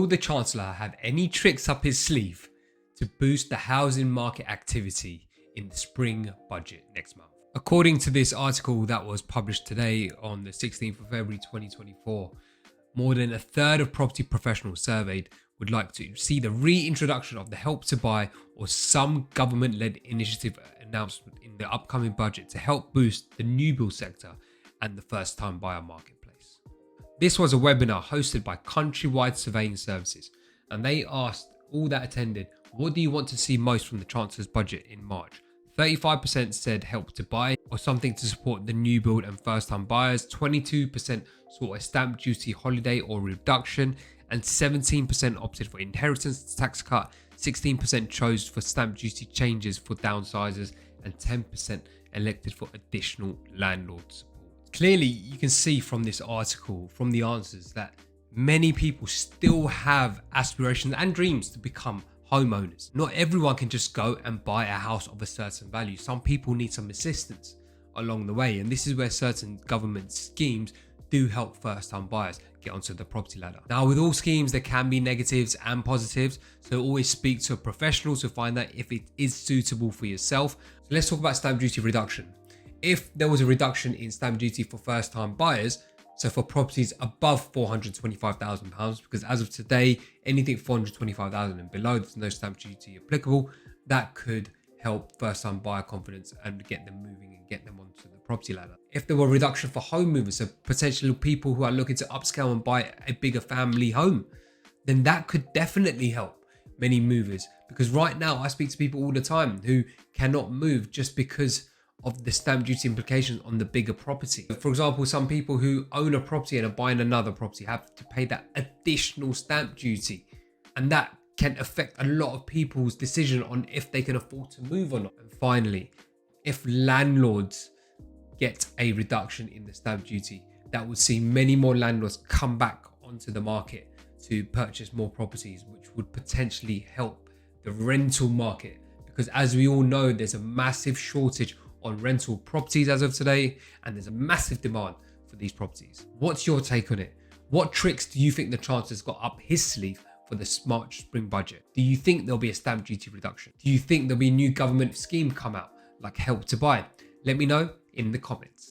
Will the Chancellor have any tricks up his sleeve to boost the housing market activity in the spring budget next month? According to this article that was published today on the 16th of February 2024, more than a third of property professionals surveyed would like to see the reintroduction of the Help to Buy or some government-led initiative announced in the upcoming budget to help boost the new build sector and the first-time buyer marketplace. This was a webinar hosted by Countrywide Surveying Services, and they asked all that attended, what do you want to see most from the Chancellor's budget in March? 35% said Help to Buy or something to support the new build and first-time buyers. 22% sought a stamp duty holiday or reduction, and 17% opted for inheritance tax cut. 16% chose for stamp duty changes for downsizers, and 10% elected for additional landlord support. Clearly, you can see from this article, from the answers, that many people still have aspirations and dreams to become homeowners. Not everyone can just go and buy a house of a certain value. Some people need some assistance along the way, and this is where certain government schemes do help first-time buyers get onto the property ladder. Now, with all schemes, there can be negatives and positives, so always speak to a professional to find out if it is suitable for yourself. So let's talk about stamp duty reduction. If there was a reduction in stamp duty for first-time buyers, so for properties above £425,000, because as of today, anything £425,000 and below, there's no stamp duty applicable, that could help first-time buyer confidence and get them moving and get them onto the property ladder. If there were a reduction for home movers, so potentially people who are looking to upscale and buy a bigger family home, then that could definitely help many movers, because right now I speak to people all the time who cannot move just because of the stamp duty implications on the bigger property. For example, some people who own a property and are buying another property have to pay that additional stamp duty, and that can affect a lot of people's decision on if they can afford to move or not. And finally, if landlords get a reduction in the stamp duty, that would see many more landlords come back onto the market to purchase more properties, which would potentially help the rental market, because as we all know, there's a massive shortage on rental properties as of today, and there's a massive demand for these properties. What's your take on it? What tricks do you think the Chancellor's got up his sleeve for the March spring budget? Do you think there'll be a stamp duty reduction? Do you think there'll be a new government scheme come out like Help to Buy? Let me know in the comments.